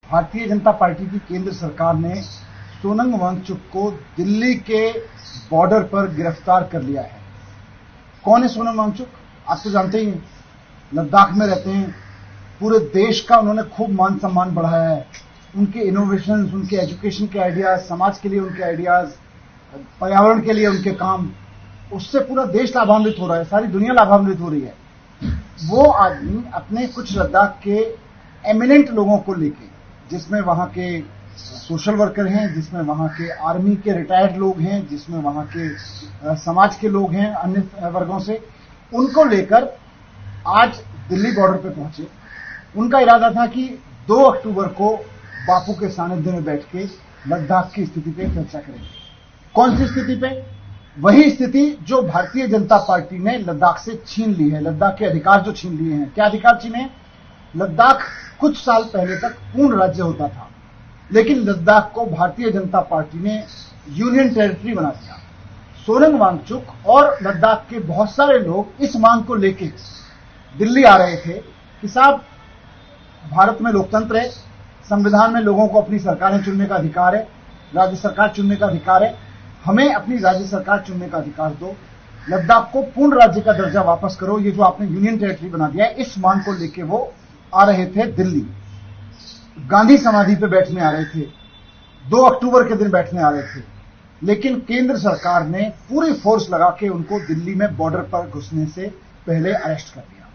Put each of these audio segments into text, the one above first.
Bharatiya Janata party की केंद्र सरकार ने सोनम वांगचुक को दिल्ली के बॉर्डर पर गिरफ्तार कर लिया है। कौन है सोनम वांगचुक? आप तो जानते ही हैं, लद्दाख में रहते हैं। पूरे देश का उन्होंने खूब मान सम्मान बढ़ाया है। उनके इनोवेशंस, उनके एजुकेशन के आइडियाज, समाज के लिए उनके आइडियाज, पर्यावरण के लिए उनके काम, उससे पूरा देश लाभान्वित हो रहा है, सारी दुनिया लाभान्वित हो रही है। वो आदमी अपने कुछ लद्दाख के एमिनेंट लोगों को लेके, जिसमें वहां के सोशल वर्कर हैं, जिसमें वहां के आर्मी के रिटायर्ड लोग हैं, जिसमें वहां के समाज के लोग हैं अन्य वर्गों से, उनको लेकर आज दिल्ली बॉर्डर पे पहुंचे। उनका इरादा था कि 2 अक्टूबर को बापू के सानिध्य में बैठ के लद्दाख की स्थिति पे चर्चा करेंगे। कौन सी स्थिति पे? वही स्थिति जो भारतीय जनता पार्टी ने लद्दाख से छीन ली है, लद्दाख के अधिकार जो छीन लिए हैं। क्या अधिकार छीने? लद्दाख कुछ साल पहले तक पूर्ण राज्य होता था, लेकिन लद्दाख को भारतीय जनता पार्टी ने यूनियन टेरिटरी बना दिया। सोनम वांगचुक और लद्दाख के बहुत सारे लोग इस मांग को लेके दिल्ली आ रहे थे कि साहब, भारत में लोकतंत्र है, संविधान में लोगों को अपनी सरकारें चुनने का अधिकार है, राज्य सरकार चुनने का अधिकार है, हमें अपनी राज्य सरकार चुनने का अधिकार दो, लद्दाख को पूर्ण राज्य का दर्जा वापस करो, ये जो आपने यूनियन टेरिटरी बना दिया है, इस मांग को लेके वो आ रहे थे दिल्ली। गांधी समाधि पे बैठने आ रहे थे, 2 अक्टूबर के दिन बैठने आ रहे थे, लेकिन केंद्र सरकार ने पूरी फोर्स लगा के उनको दिल्ली में बॉर्डर पर घुसने से पहले अरेस्ट कर दिया।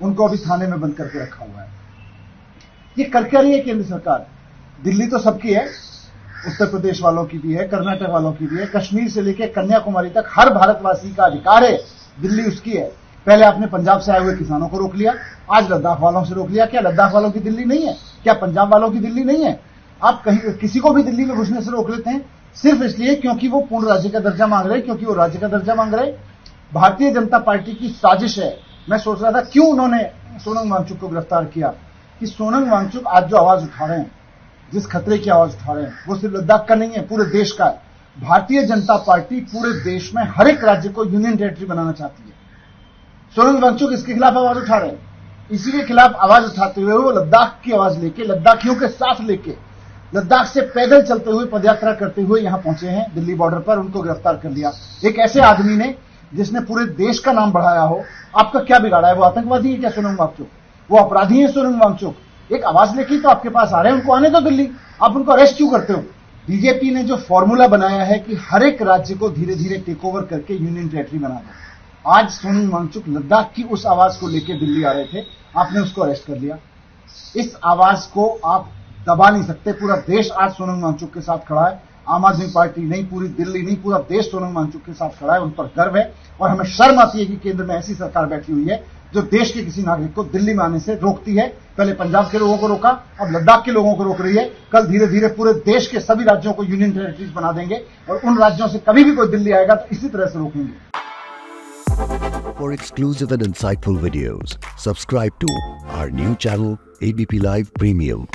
उनको अभी थाने में बंद करके रखा हुआ है। ये कर क्या रही है केंद्र सरकार? दिल्ली तो सबकी है, उत्तर प्रदेश वालों की भी है, कर्नाटक वालों की भी है, कश्मीर से लेकर कन्याकुमारी तक हर भारतवासी का अधिकार है, दिल्ली उसकी है। पहले आपने पंजाब से आए हुए किसानों को रोक लिया, आज लद्दाख वालों से रोक लिया। क्या लद्दाख वालों की दिल्ली नहीं है? क्या पंजाब वालों की दिल्ली नहीं है? आप कहीं किसी को भी दिल्ली में घुसने से रोक लेते हैं सिर्फ इसलिए क्योंकि वो पूर्ण राज्य का दर्जा मांग रहे, क्योंकि वो राज्य का दर्जा मांग रहे। भारतीय जनता पार्टी की साजिश है। मैं सोच रहा था क्यों उन्होंने सोनम वांगचुक को गिरफ्तार किया, कि सोनम वांगचुक आज जो आवाज उठा रहे हैं, जिस खतरे की आवाज उठा रहे हैं, वो सिर्फ लद्दाख का नहीं है, पूरे देश का है। भारतीय जनता पार्टी पूरे देश में हर एक राज्य को यूनियन टेरिटरी बनाना चाहती है। सोनम वांगचुक इसके खिलाफ आवाज उठा रहे हैं। इसी के खिलाफ आवाज उठाते हुए वो लद्दाख की आवाज लेके, लद्दाखियों के साथ लेके, लद्दाख से पैदल चलते हुए, पदयात्रा करते हुए यहां पहुंचे हैं दिल्ली बॉर्डर पर। उनको गिरफ्तार कर लिया एक ऐसे आदमी ने जिसने पूरे देश का नाम बढ़ाया हो। आपका क्या बिगाड़ा है? वो आतंकवादी है क्या सोनम वांगचुक? वो अपराधी है सोनम वांगचुक? एक आवाज लेके तो आपके पास आ रहे हैं, उनको आने दो दिल्ली। आप उनको अरेस्ट क्यों करते हो? बीजेपी ने जो फॉर्मूला बनाया है कि हर एक राज्य को धीरे धीरे टेक ओवर करके यूनियन टेरिटरी बना दो। आज सोनम वांगचुक लद्दाख की उस आवाज को लेकर दिल्ली आ रहे थे, आपने उसको अरेस्ट कर लिया। इस आवाज को आप दबा नहीं सकते। पूरा देश आज सोनम वांगचुक के साथ खड़ा है। आम आदमी पार्टी नहीं, पूरी दिल्ली नहीं, पूरा देश सोनम वांगचुक के साथ खड़ा है। उन पर गर्व है और हमें शर्म आती है कि केंद्र में ऐसी सरकार बैठी हुई है जो देश के किसी नागरिक को दिल्ली में आने से रोकती है। पहले पंजाब के लोगों को रोका, अब लद्दाख के लोगों को रोक रही है। कल धीरे धीरे पूरे देश के सभी राज्यों को यूनियन टेरिटरीज बना देंगे और उन राज्यों से कभी भी कोई दिल्ली आएगा तो इसी तरह से रोकेंगे। For exclusive and insightful videos, subscribe to our new channel ABP Live Premium.